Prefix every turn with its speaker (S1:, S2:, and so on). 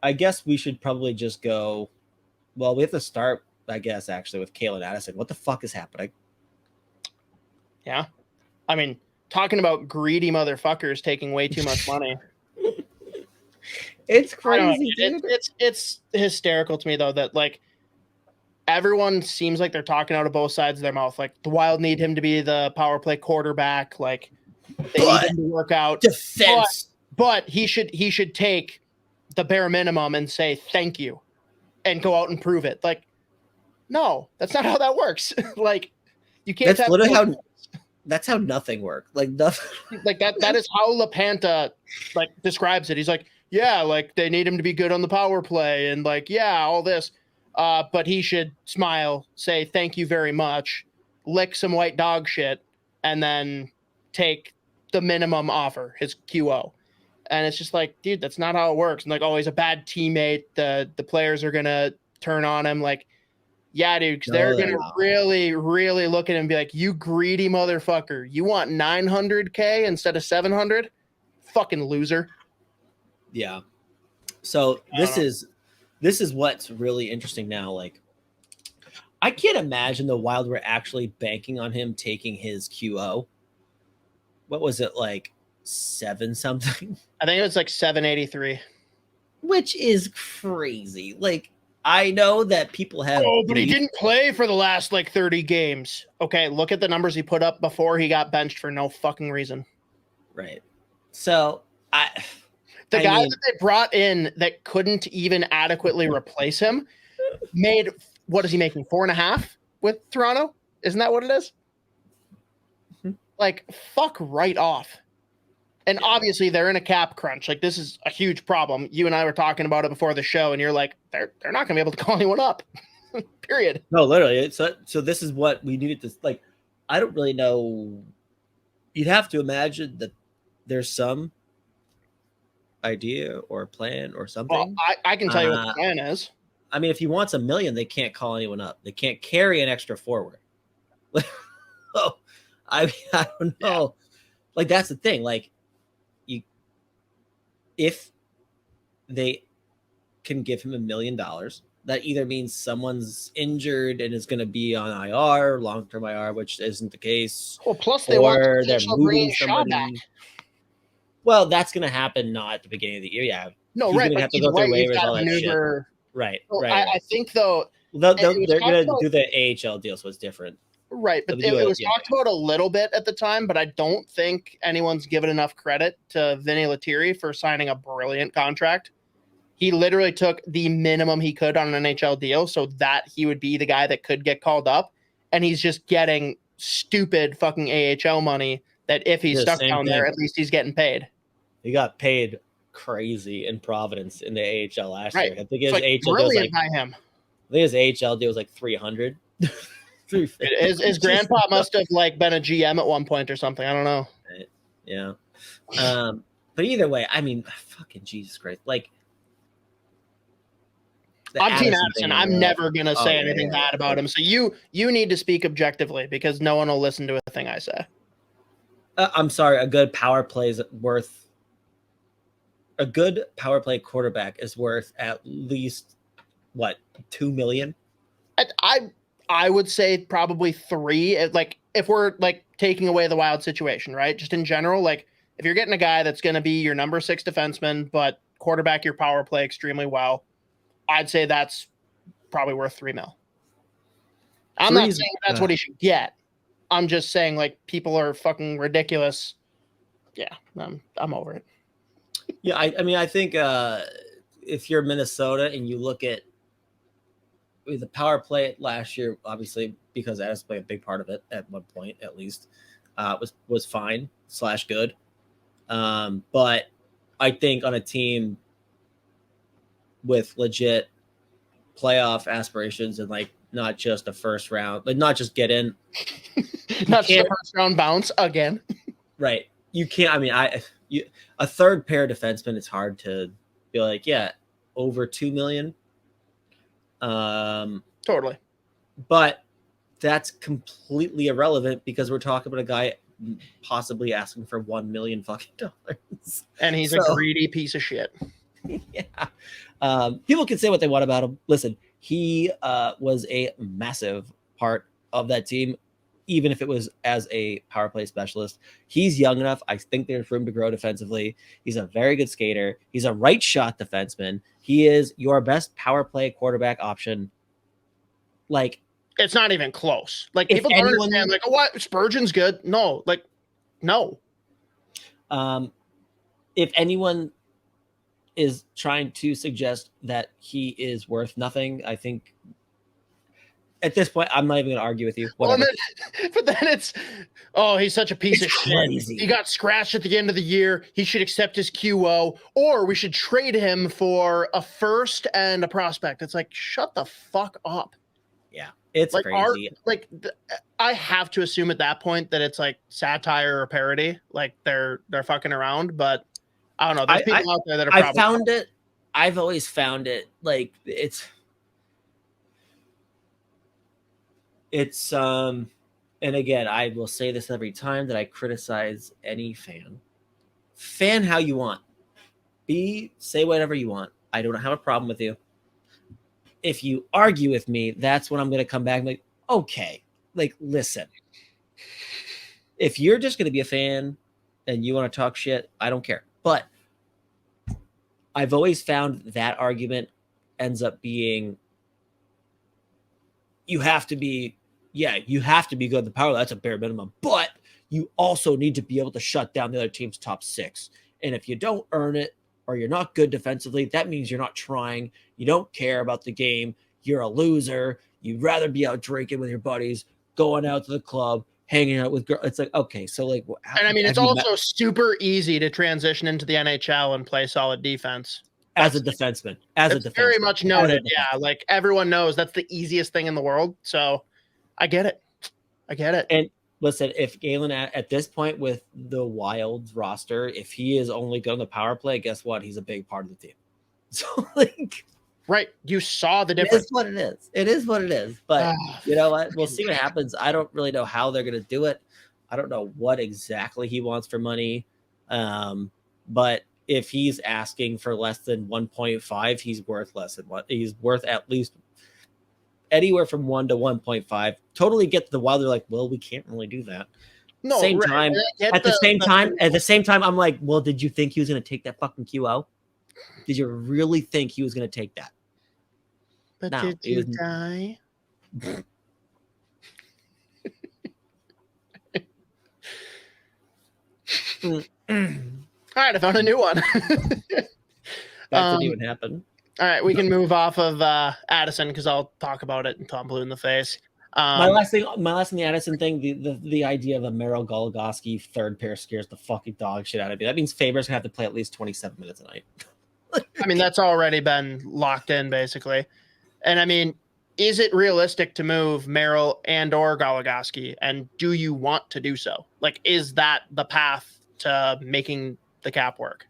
S1: I guess we should probably just go. Well, we have to start, I guess, actually, with Calen Addison. What the fuck is happening?
S2: Yeah. I mean, talking about greedy motherfuckers taking way too much money.
S1: It's crazy, dude.
S2: It's hysterical to me, though, that, like, everyone seems like they're talking out of both sides of their mouth. Like, the Wild need him to be the power play quarterback. Like, they need him to work out.
S1: Defense.
S2: But he should take the bare minimum and say thank you and go out and prove it. Like, no, that's not how that works. Like, you can't.
S1: That's literally how. That's how nothing works. Like nothing.
S2: Like that is how LaPanta like describes it. He's like, yeah, like they need him to be good on the power play and like, yeah, all this. But he should smile, say thank you very much, lick some white dog shit, and then take the minimum offer, his QO. And it's just like, dude, that's not how it works. And like, oh, he's a bad teammate. The players are gonna turn on him. Like, yeah, dude, because they're gonna really, really look at him and be like, you greedy motherfucker. You want 900K instead of 700? Fucking loser.
S1: Yeah. So this is what's really interesting now. Like, I can't imagine the Wild were actually banking on him taking his QO. What was it, like 7 something?
S2: I think it was like 783.
S1: Which is crazy. Like, I know that people have.
S2: Oh, but he didn't play for the last like 30 games. Okay, look at the numbers he put up before he got benched for no fucking reason.
S1: Right. So
S2: the guy that they brought in that couldn't even adequately replace him made, what is he making? 4.5 with Toronto? Isn't that what it is? Mm-hmm. Like, fuck right off. And obviously they're in a cap crunch. Like, this is a huge problem. You and I were talking about it before the show, and you're like, they're not going to be able to call anyone up. Period.
S1: No, literally. So this is what we needed to, like, I don't really know. You'd have to imagine that there's some idea or plan or something.
S2: Well, I can tell you what the plan is.
S1: I mean, if he wants $1 million, they can't call anyone up. They can't carry an extra forward. Oh, I mean, I don't know. Yeah. Like, that's the thing. Like, if they can give him $1 million, that either means someone's injured and is going to be on IR, long-term IR, which isn't the case.
S2: Well, plus they want they're moving somebody back.
S1: Well, that's going to happen not at the beginning of the year. Yeah.
S2: No, right. But have to go through waivers, all that shit.
S1: Right.
S2: Well,
S1: right.
S2: I think though
S1: they're going to do the AHL deal, so it's different.
S2: Right, but it was talked about a little bit at the time, but I don't think anyone's given enough credit to Vinny Lettieri for signing a brilliant contract. He literally took the minimum he could on an NHL deal so that he would be the guy that could get called up, and he's just getting stupid fucking AHL money that if he's stuck down there, at least he's getting paid.
S1: He got paid crazy in Providence in the AHL last year. I think his
S2: like
S1: AHL deal was like,
S2: by him.
S1: I think his AHL deal was like 300.
S2: His grandpa must have like been a GM at one point or something. I don't know.
S1: Right. Yeah. But either way, I mean, fucking Jesus Christ. Like,
S2: I'm Team Addison. I'm never gonna say anything bad about him. So you need to speak objectively because no one will listen to a thing I say.
S1: I'm sorry. A good power play quarterback is worth at least what, $2 million?
S2: I would say probably 3. Like, if we're like taking away the Wild situation, right? Just in general, like if you're getting a guy that's going to be your number 6 defenseman, but quarterback your power play extremely well, I'd say that's probably worth $3 million. I'm not saying that's what he should get. I'm just saying like people are fucking ridiculous. Yeah, I'm over it.
S1: Yeah, I mean, I think if you're Minnesota and you look at the power play last year, obviously, because Addison played a big part of it at one point, at least, was fine / good. But I think on a team with legit playoff aspirations and like not just a first round, like not just get in,
S2: not just a first round bounce again.
S1: Right. You can't. I mean, a third pair defenseman, it's hard to be like, yeah, over $2 million.
S2: Totally.
S1: But that's completely irrelevant because we're talking about a guy possibly asking for $1 million fucking dollars.
S2: And he's a greedy piece of shit.
S1: Yeah. People can say what they want about him. Listen, he was a massive part of that team, even if it was as a power play specialist. He's young enough. I think there's room to grow defensively. He's a very good skater. He's a right shot defenseman. He is your best power play quarterback option. Like,
S2: it's not even close. Like,
S1: if
S2: people don't
S1: anyone-
S2: understand, like, oh, what? Spurgeon's good. No, like, no.
S1: If anyone is trying to suggest that he is worth nothing, I think at this point, I'm not even going to argue with you. Whatever.
S2: Well, but then it's, oh, he's such a piece
S1: It's
S2: of
S1: crazy.
S2: shit. He got scratched at the end of the year. He should accept his QO, or we should trade him for a first and a prospect. It's like, shut the fuck up.
S1: Yeah, it's
S2: Like,
S1: crazy.
S2: I have to assume at that point that it's like satire or parody. Like, they're fucking around, but I don't know. There's people out there that are probably.
S1: I've always found it like it's and again, I will say this every time that I criticize any fan how you want, say whatever you want. I don't have a problem with you. If you argue with me, that's when I'm going to come back and be like, okay, like, listen, if you're just going to be a fan and you want to talk shit, I don't care. But I've always found that argument ends up being, you have to be good at the power. That's a bare minimum. But you also need to be able to shut down the other team's top six. And if you don't earn it, or you're not good defensively, that means you're not trying. You don't care about the game. You're a loser. You'd rather be out drinking with your buddies, going out to the club, hanging out with girls. It's like, okay, so like,
S2: And I mean, it's also super easy to transition into the NHL and play solid defense.
S1: As a defenseman.
S2: Very much noted. Yeah, like, everyone knows that's the easiest thing in the world. So I get it.
S1: And listen, if Calen at this point with the Wild's roster, if he is only good on the power play, guess what? He's a big part of the team. So, like,
S2: right, you saw the difference.
S1: It is what it is. It is what it is. But you know what? We'll see what happens. I don't really know how they're going to do it. I don't know what exactly he wants for money. But if he's asking for less than 1.5, he's worth less than what he's worth, at least anywhere from 1 to 1.5. Totally get the Wild. They're like, well, we can't really do that.
S2: No,
S1: At the same time, I'm like, well, did you think he was going to take that fucking QO? Did you really think he was going to take that?
S2: But no, did you die? All right, I found a new one.
S1: That didn't even happen.
S2: All right, we can move off of Addison because I'll talk about it until I'm blue in the face.
S1: My last thing, the Addison thing, the idea of a Merrill Goligoski third pair scares the fucking dog shit out of me. That means Faber's gonna have to play at least 27 minutes a night.
S2: I mean, that's already been locked in, basically. And I mean, is it realistic to move Merrill and or Goligoski? And do you want to do so? Like, is that the path to making the cap work?